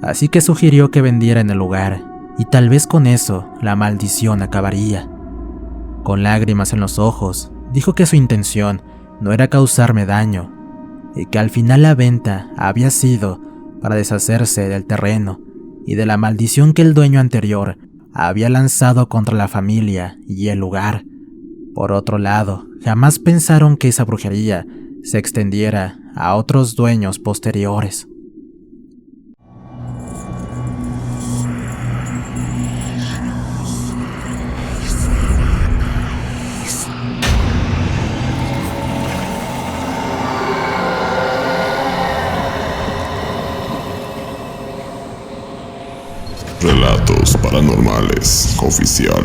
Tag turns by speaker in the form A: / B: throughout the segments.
A: así que sugirió que vendiera en el lugar, y tal vez con eso la maldición acabaría. Con lágrimas en los ojos, dijo que su intención no era causarme daño, y que al final la venta había sido para deshacerse del terreno y de la maldición que el dueño anterior había lanzado contra la familia y el lugar. Por otro lado, jamás pensaron que esa brujería se extendiera a otros dueños posteriores.
B: Relatos Paranormales Oficial.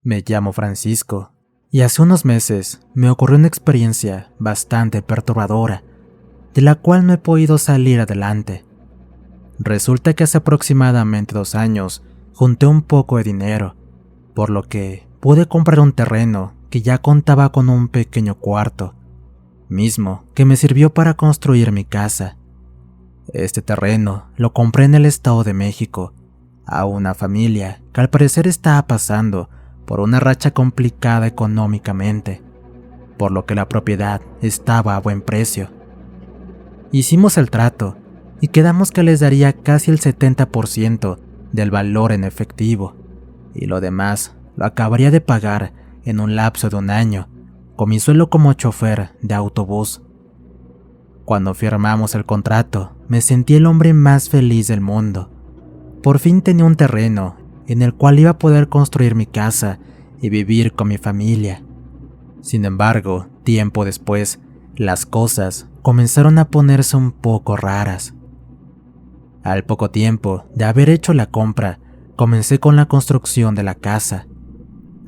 A: Me llamo Francisco, y hace unos meses me ocurrió una experiencia bastante perturbadora, de la cual no he podido salir adelante. Resulta que hace aproximadamente 2 años junté un poco de dinero, por lo que pude comprar un terreno que ya contaba con un pequeño cuarto, mismo que me sirvió para construir mi casa. Este terreno lo compré en el Estado de México, a una familia que al parecer estaba pasando por una racha complicada económicamente, por lo que la propiedad estaba a buen precio. Hicimos el trato y quedamos que les daría casi el 70% del valor en efectivo, y lo demás lo acabaría de pagar en un lapso de 1 año, con mi sueldo como chofer de autobús. Cuando firmamos el contrato, me sentí el hombre más feliz del mundo. Por fin tenía un terreno en el cual iba a poder construir mi casa y vivir con mi familia. Sin embargo, tiempo después, las cosas comenzaron a ponerse un poco raras. Al poco tiempo de haber hecho la compra, comencé con la construcción de la casa.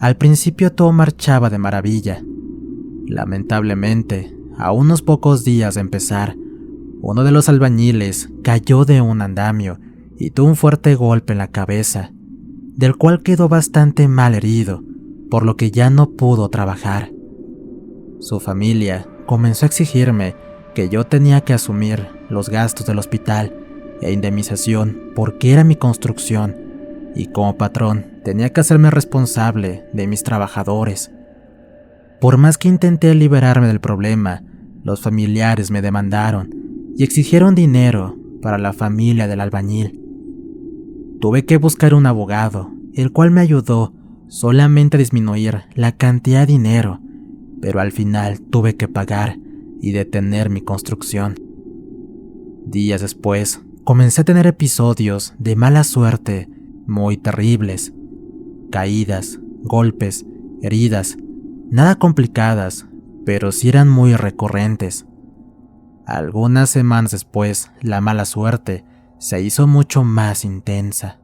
A: Al principio todo marchaba de maravilla. Lamentablemente, a unos pocos días de empezar, uno de los albañiles cayó de un andamio y tuvo un fuerte golpe en la cabeza, del cual quedó bastante mal herido, por lo que ya no pudo trabajar. Su familia comenzó a exigirme que yo tenía que asumir los gastos del hospital e indemnización porque era mi construcción, y como patrón tenía que hacerme responsable de mis trabajadores. Por más que intenté liberarme del problema, los familiares me demandaron y exigieron dinero para la familia del albañil. Tuve que buscar un abogado, el cual me ayudó solamente a disminuir la cantidad de dinero, pero al final tuve que pagar y detener mi construcción. Días después, comencé a tener episodios de mala suerte muy terribles. Caídas, golpes, heridas, nada complicadas, pero sí eran muy recurrentes. Algunas semanas después, la mala suerte se hizo mucho más intensa.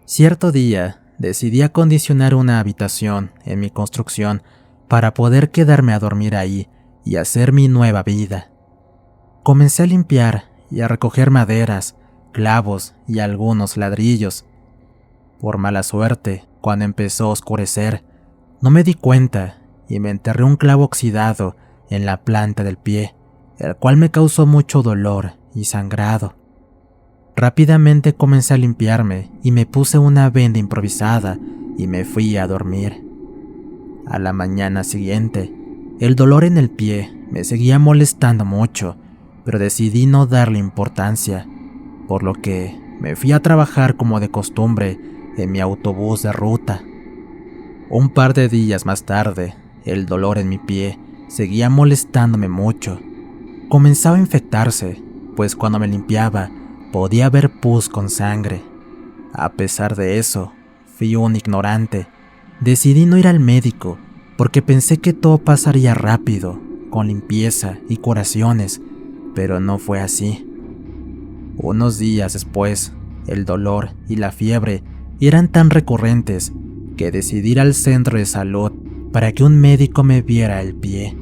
A: Cierto día, decidí acondicionar una habitación en mi construcción para poder quedarme a dormir ahí y hacer mi nueva vida. Comencé a limpiar y a recoger maderas, clavos y algunos ladrillos. Por mala suerte, cuando empezó a oscurecer, no me di cuenta y me enterré un clavo oxidado en la planta del pie, el cual me causó mucho dolor y sangrado. Rápidamente comencé a limpiarme y me puse una venda improvisada y me fui a dormir. A la mañana siguiente, el dolor en el pie me seguía molestando mucho, pero decidí no darle importancia, por lo que me fui a trabajar como de costumbre en mi autobús de ruta. Un par de días más tarde, el dolor en mi pie seguía molestándome mucho. Comenzaba a infectarse, pues cuando me limpiaba podía ver pus con sangre. A pesar de eso, fui un ignorante. Decidí no ir al médico porque pensé que todo pasaría rápido, con limpieza y curaciones, pero no fue así. Unos días después, el dolor y la fiebre eran tan recurrentes que decidí ir al centro de salud para que un médico me viera el pie.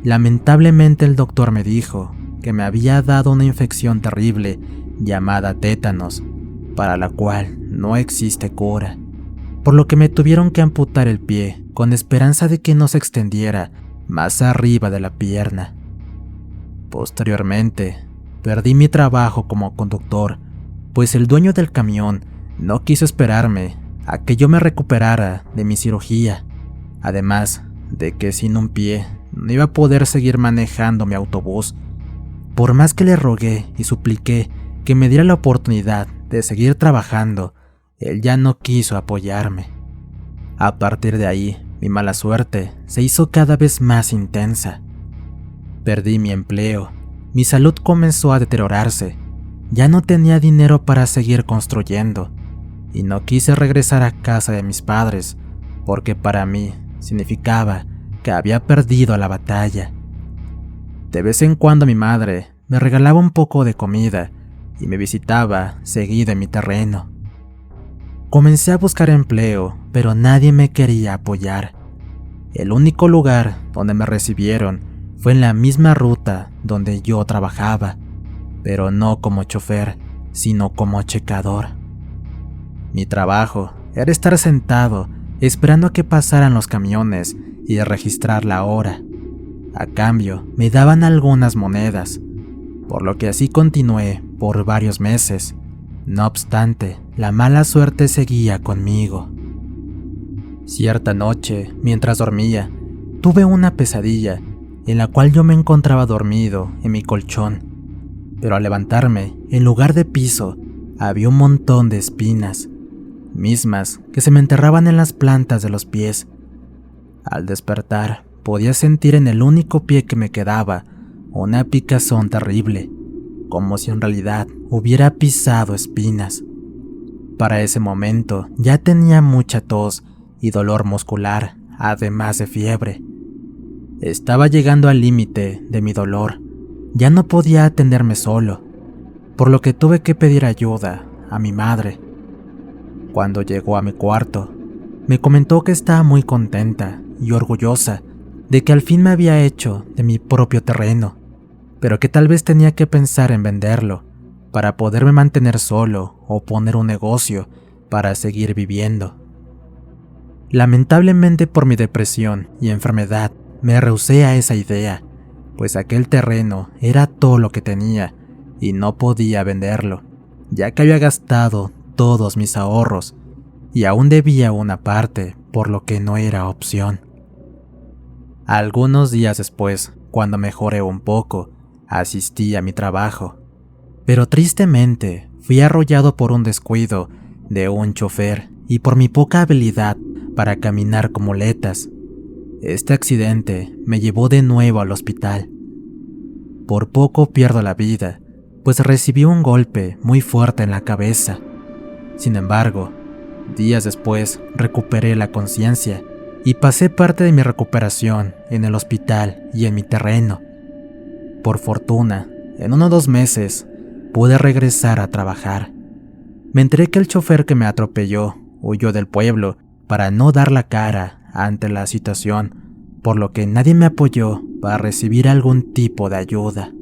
A: Lamentablemente el doctor me dijo que me había dado una infección terrible llamada tétanos, para la cual no existe cura, por lo que me tuvieron que amputar el pie con esperanza de que no se extendiera más arriba de la pierna. Posteriormente, perdí mi trabajo como conductor, pues el dueño del camión no quiso esperarme a que yo me recuperara de mi cirugía, además de que sin un pie no iba a poder seguir manejando mi autobús. Por más que le rogué y supliqué que me diera la oportunidad de seguir trabajando, él ya no quiso apoyarme. A partir de ahí, mi mala suerte se hizo cada vez más intensa. Perdí mi empleo, mi salud comenzó a deteriorarse, ya no tenía dinero para seguir construyendo, y no quise regresar a casa de mis padres, porque para mí significaba que había perdido la batalla. De vez en cuando mi madre me regalaba un poco de comida y me visitaba seguido en mi terreno. Comencé a buscar empleo, pero nadie me quería apoyar. El único lugar donde me recibieron fue en la misma ruta donde yo trabajaba, pero no como chofer, sino como checador. Mi trabajo era estar sentado esperando a que pasaran los camiones y registrar la hora. A cambio, me daban algunas monedas, por lo que así continué por varios meses. No obstante, la mala suerte seguía conmigo. Cierta noche, mientras dormía, tuve una pesadilla en la cual yo me encontraba dormido en mi colchón, pero al levantarme, en lugar de piso, había un montón de espinas, mismas que se me enterraban en las plantas de los pies. Al despertar, podía sentir en el único pie que me quedaba una picazón terrible, como si en realidad hubiera pisado espinas. Para ese momento ya tenía mucha tos y dolor muscular, además de fiebre. Estaba llegando al límite de mi dolor, ya no podía atenderme solo, por lo que tuve que pedir ayuda a mi madre. Cuando llegó a mi cuarto, me comentó que estaba muy contenta y orgullosa de que al fin me había hecho de mi propio terreno, pero que tal vez tenía que pensar en venderlo para poderme mantener solo o poner un negocio para seguir viviendo. Lamentablemente por mi depresión y enfermedad me rehusé a esa idea, pues aquel terreno era todo lo que tenía y no podía venderlo, ya que había gastado todos mis ahorros y aún debía una parte, por lo que no era opción. Algunos días después, cuando mejoré un poco, asistí a mi trabajo, pero tristemente fui arrollado por un descuido de un chofer y por mi poca habilidad para caminar con muletas. Este accidente me llevó de nuevo al hospital. Por poco pierdo la vida, pues recibí un golpe muy fuerte en la cabeza. Sin embargo, días después recuperé la conciencia y pasé parte de mi recuperación en el hospital y en mi terreno. Por fortuna, en 1 o 2 meses pude regresar a trabajar. Me enteré que el chofer que me atropelló huyó del pueblo para no dar la cara ante la situación, por lo que nadie me apoyó para recibir algún tipo de ayuda.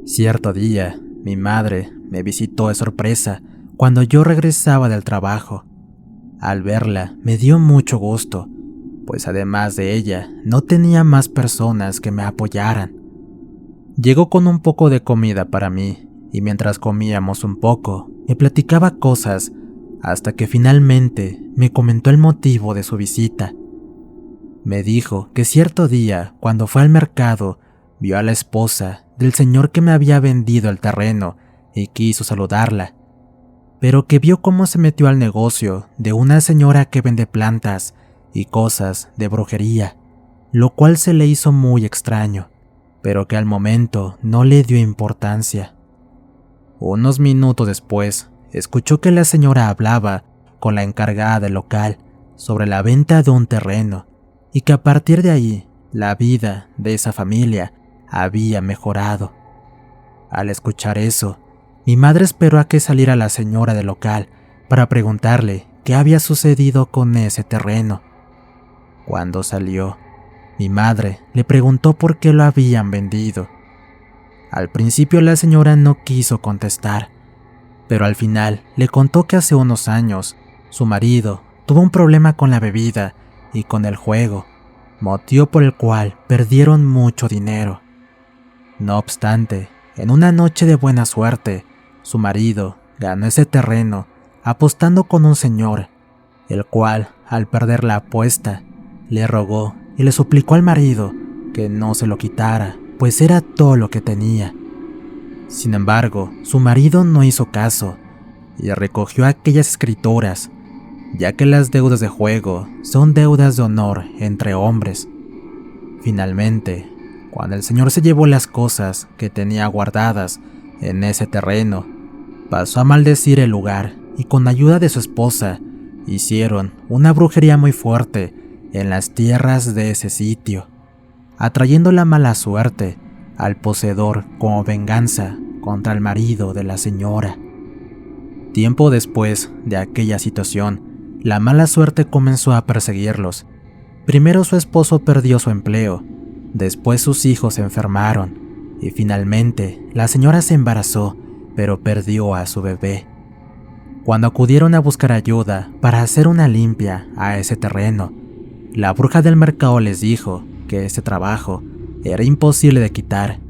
A: Cierto día, mi madre me visitó de sorpresa cuando yo regresaba del trabajo. Al verla, me dio mucho gusto, pues además de ella, no tenía más personas que me apoyaran. Llegó con un poco de comida para mí, y mientras comíamos un poco, me platicaba cosas, hasta que finalmente me comentó el motivo de su visita. Me dijo que cierto día, cuando fue al mercado, vio a la esposa del señor que me había vendido el terreno y quiso saludarla, pero que vio cómo se metió al negocio de una señora que vende plantas y cosas de brujería, lo cual se le hizo muy extraño, pero que al momento no le dio importancia. Unos minutos después, escuchó que la señora hablaba con la encargada del local sobre la venta de un terreno y que a partir de ahí la vida de esa familia había mejorado. Al escuchar eso, mi madre esperó a que saliera la señora del local para preguntarle qué había sucedido con ese terreno. Cuando salió, mi madre le preguntó por qué lo habían vendido. Al principio la señora no quiso contestar, pero al final le contó que hace unos años su marido tuvo un problema con la bebida y con el juego, motivo por el cual perdieron mucho dinero. No obstante, en una noche de buena suerte, su marido ganó ese terreno apostando con un señor, el cual, al perder la apuesta, le rogó y le suplicó al marido que no se lo quitara, pues era todo lo que tenía. Sin embargo, su marido no hizo caso y recogió aquellas escrituras, ya que las deudas de juego son deudas de honor entre hombres. Finalmente, cuando el señor se llevó las cosas que tenía guardadas en ese terreno, pasó a maldecir el lugar y con ayuda de su esposa hicieron una brujería muy fuerte en las tierras de ese sitio, atrayendo la mala suerte al poseedor como venganza contra el marido de la señora. Tiempo después de aquella situación, la mala suerte comenzó a perseguirlos. Primero su esposo perdió su empleo, después sus hijos se enfermaron y finalmente la señora se embarazó, pero perdió a su bebé. Cuando acudieron a buscar ayuda para hacer una limpia a ese terreno, la bruja del mercado les dijo que ese trabajo era imposible de quitar,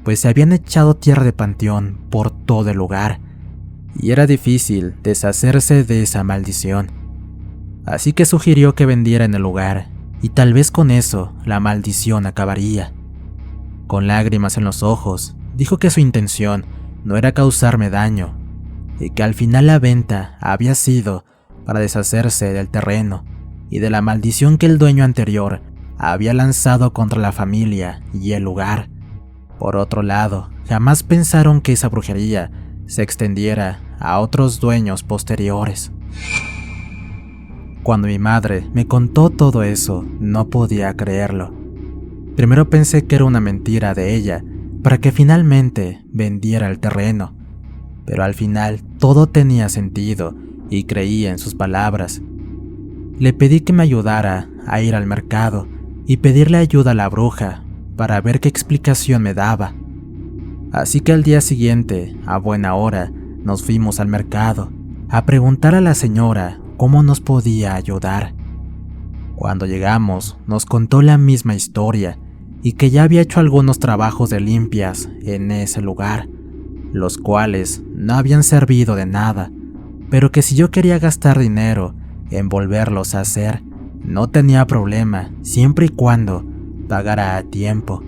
A: pues se habían echado tierra de panteón por todo el lugar y era difícil deshacerse de esa maldición. Así que sugirió que vendiera en el lugar y tal vez con eso la maldición acabaría. Con lágrimas en los ojos, dijo que su intención no era causarme daño y que al final la venta había sido para deshacerse del terreno y de la maldición que el dueño anterior había lanzado contra la familia y el lugar. Por otro lado, jamás pensaron que esa brujería se extendiera a otros dueños posteriores. Cuando mi madre me contó todo eso, no podía creerlo. Primero pensé que era una mentira de ella para que finalmente vendiera el terreno, pero al final todo tenía sentido y creí en sus palabras. Le pedí que me ayudara a ir al mercado y pedirle ayuda a la bruja para ver qué explicación me daba. Así que al día siguiente, a buena hora, nos fuimos al mercado a preguntar a la señora cómo nos podía ayudar. Cuando llegamos, nos contó la misma historia y que ya había hecho algunos trabajos de limpias en ese lugar, los cuales no habían servido de nada, pero que si yo quería gastar dinero en volverlos a hacer, no tenía problema siempre y cuando pagara a tiempo.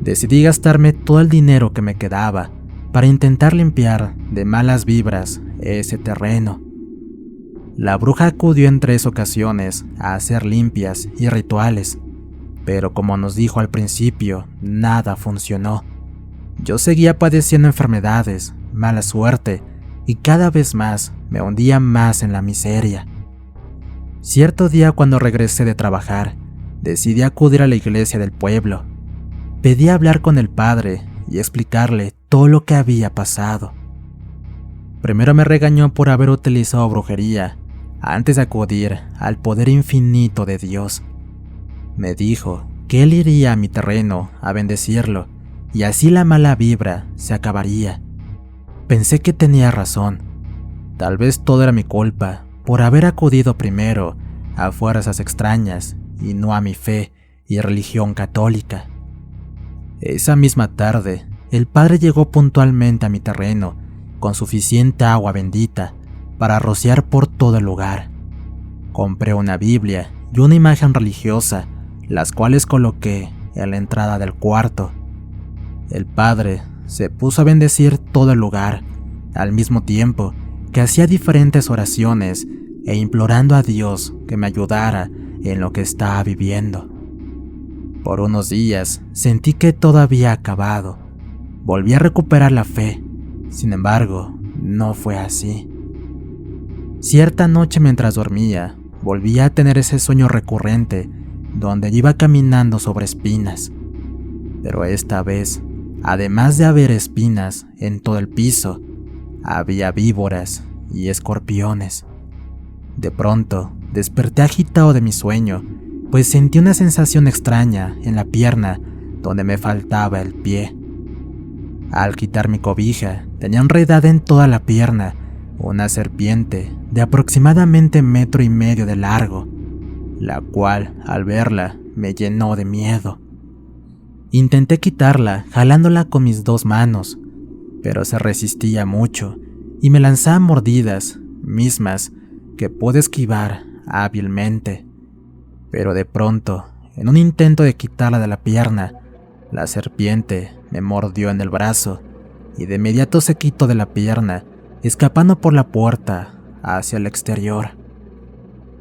A: Decidí gastarme todo el dinero que me quedaba para intentar limpiar de malas vibras ese terreno. La bruja acudió en 3 ocasiones a hacer limpias y rituales, pero como nos dijo al principio, nada funcionó. Yo seguía padeciendo enfermedades, mala suerte y cada vez más me hundía más en la miseria. Cierto día cuando regresé de trabajar, decidí acudir a la iglesia del pueblo. Pedí hablar con el padre y explicarle todo lo que había pasado. Primero me regañó por haber utilizado brujería antes de acudir al poder infinito de Dios. Me dijo que él iría a mi terreno a bendecirlo y así la mala vibra se acabaría. Pensé que tenía razón. Tal vez todo era mi culpa por haber acudido primero a fuerzas extrañas y no a mi fe y religión católica. Esa misma tarde, el padre llegó puntualmente a mi terreno con suficiente agua bendita para rociar por todo el lugar. Compré una Biblia y una imagen religiosa, las cuales coloqué en la entrada del cuarto. El padre se puso a bendecir todo el lugar, al mismo tiempo que hacía diferentes oraciones e implorando a Dios que me ayudara en lo que estaba viviendo. Por unos días sentí que todo había acabado. Volví a recuperar la fe. Sin embargo, no fue así. Cierta noche mientras dormía, volví a tener ese sueño recurrente donde iba caminando sobre espinas. Pero esta vez, además de haber espinas en todo el piso, había víboras y escorpiones. De pronto, desperté agitado de mi sueño, pues sentí una sensación extraña en la pierna donde me faltaba el pie. Al quitar mi cobija, tenía enredada en toda la pierna una serpiente de aproximadamente 1,5 metros de largo. la cual, al verla, me llenó de miedo. Intenté quitarla jalándola con mis 2 manos, pero se resistía mucho y me lanzaba mordidas, mismas que pude esquivar hábilmente. Pero de pronto, en un intento de quitarla de la pierna, la serpiente me mordió en el brazo y de inmediato se quitó de la pierna, escapando por la puerta hacia el exterior.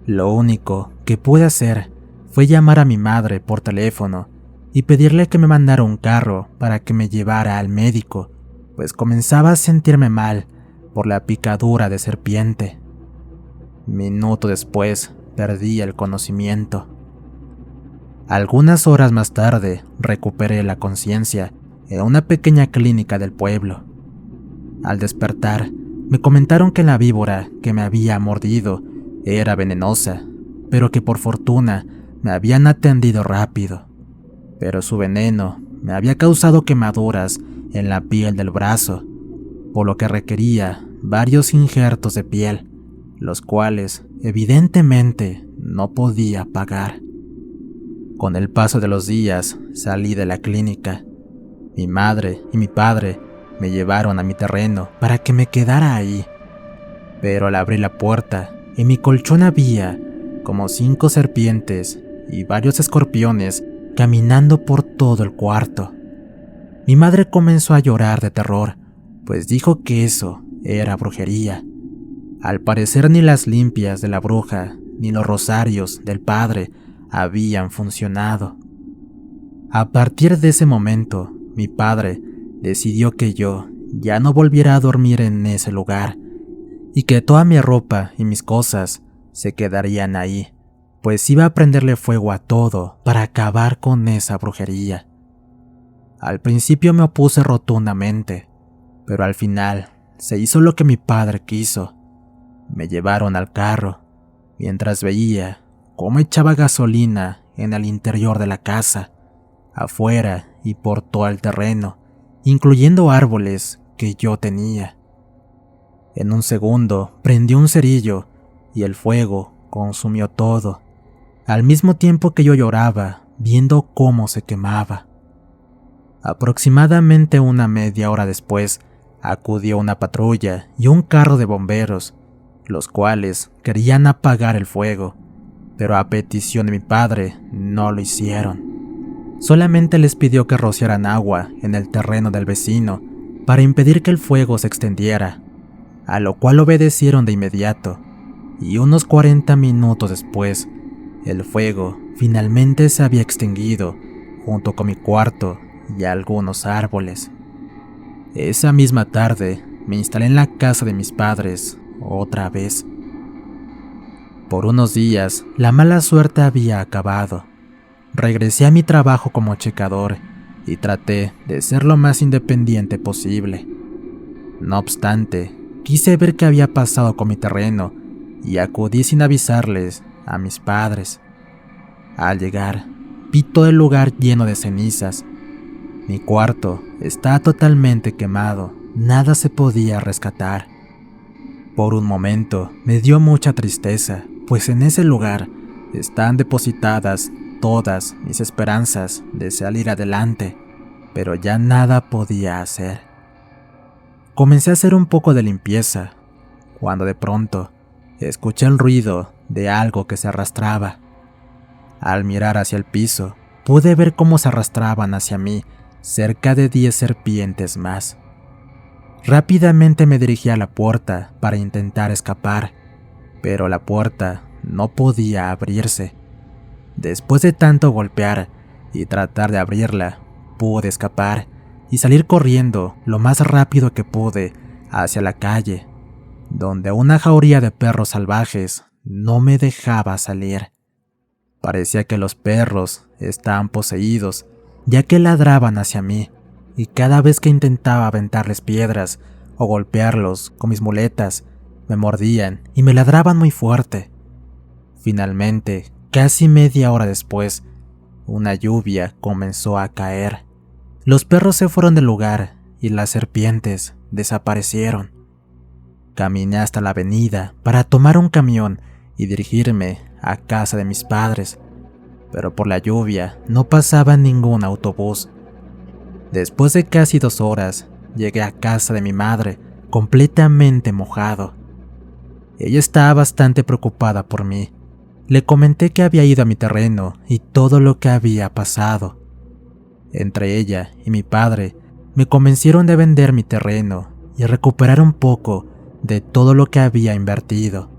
A: Lo único que pude hacer fue llamar a mi madre por teléfono y pedirle que me mandara un carro para que me llevara al médico, pues comenzaba a sentirme mal por la picadura de serpiente. Minuto después perdí el conocimiento. Algunas horas más tarde recuperé la conciencia en una pequeña clínica del pueblo. Al despertar, me comentaron que la víbora que me había mordido era venenosa, pero que por fortuna me habían atendido rápido. Pero su veneno me había causado quemaduras en la piel del brazo, por lo que requería varios injertos de piel, los cuales evidentemente no podía pagar. Con el paso de los días salí de la clínica. Mi madre y mi padre me llevaron a mi terreno para que me quedara ahí. Pero al abrir la puerta, en mi colchón había como 5 serpientes y varios escorpiones caminando por todo el cuarto. Mi madre comenzó a llorar de terror, pues dijo que eso era brujería. Al parecer ni las limpias de la bruja ni los rosarios del padre habían funcionado. A partir de ese momento, mi padre decidió que yo ya no volviera a dormir en ese lugar y que toda mi ropa y mis cosas se quedarían ahí, pues iba a prenderle fuego a todo para acabar con esa brujería. Al principio me opuse rotundamente, pero al final se hizo lo que mi padre quiso. Me llevaron al carro, mientras veía cómo echaba gasolina en el interior de la casa, afuera y por todo el terreno, incluyendo árboles que yo tenía. En un segundo prendió un cerillo y el fuego consumió todo, al mismo tiempo que yo lloraba viendo cómo se quemaba. Aproximadamente una media hora después, acudió una patrulla y un carro de bomberos, los cuales querían apagar el fuego, pero a petición de mi padre no lo hicieron. Solamente les pidió que rociaran agua en el terreno del vecino para impedir que el fuego se extendiera, a lo cual obedecieron de inmediato, y unos 40 minutos después, el fuego finalmente se había extinguido junto con mi cuarto y algunos árboles. Esa misma tarde me instalé en la casa de mis padres otra vez. Por unos días, la mala suerte había acabado. Regresé a mi trabajo como checador y traté de ser lo más independiente posible. No obstante, quise ver qué había pasado con mi terreno y acudí sin avisarles a mis padres. Al llegar, vi todo el lugar lleno de cenizas. Mi cuarto estaba totalmente quemado, nada se podía rescatar. Por un momento me dio mucha tristeza, pues en ese lugar están depositadas todas mis esperanzas de salir adelante, pero ya nada podía hacer. Comencé a hacer un poco de limpieza, cuando de pronto escuché el ruido de algo que se arrastraba. Al mirar hacia el piso, pude ver cómo se arrastraban hacia mí cerca de 10 serpientes más. Rápidamente me dirigí a la puerta para intentar escapar, pero la puerta no podía abrirse. Después de tanto golpear y tratar de abrirla, pude escapar y salir corriendo lo más rápido que pude hacia la calle, donde una jauría de perros salvajes no me dejaba salir. Parecía que los perros estaban poseídos, ya que ladraban hacia mí, y cada vez que intentaba aventarles piedras o golpearlos con mis muletas, me mordían y me ladraban muy fuerte. Finalmente, casi media hora después, una lluvia comenzó a caer. Los perros se fueron del lugar y las serpientes desaparecieron. Caminé hasta la avenida para tomar un camión y dirigirme a casa de mis padres, pero por la lluvia no pasaba ningún autobús. Después de casi 2 horas, llegué a casa de mi madre completamente mojado. Ella estaba bastante preocupada por mí. Le comenté que había ido a mi terreno y todo lo que había pasado. Entre ella y mi padre me convencieron de vender mi terreno y recuperar un poco de todo lo que había invertido.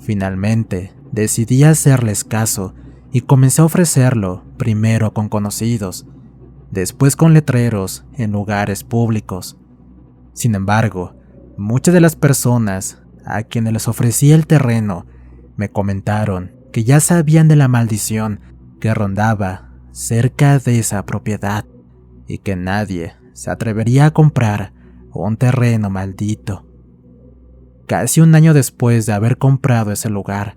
A: Finalmente, decidí hacerles caso y comencé a ofrecerlo primero con conocidos, después con letreros en lugares públicos. Sin embargo, muchas de las personas a quienes les ofrecí el terreno me comentaron que ya sabían de la maldición que rondaba cerca de esa propiedad y que nadie se atrevería a comprar un terreno maldito. Casi un año después de haber comprado ese lugar,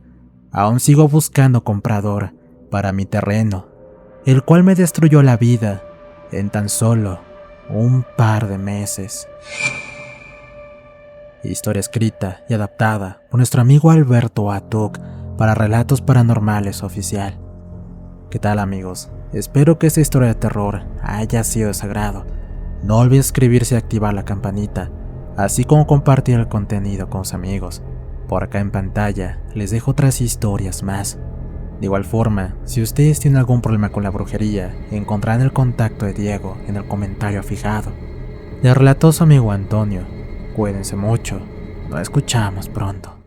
A: aún sigo buscando comprador para mi terreno, el cual me destruyó la vida en tan solo un par de meses. Historia escrita y adaptada por nuestro amigo Alberto Atuk para Relatos Paranormales Oficial. ¿Qué tal, amigos? Espero que esta historia de terror haya sido de su agrado. No olviden suscribirse y activar la campanita, así como compartir el contenido con sus amigos. Por acá en pantalla les dejo otras historias más. De igual forma, si ustedes tienen algún problema con la brujería, encontrarán el contacto de Diego en el comentario fijado. Les relató su amigo Antonio. Cuídense mucho, nos escuchamos pronto.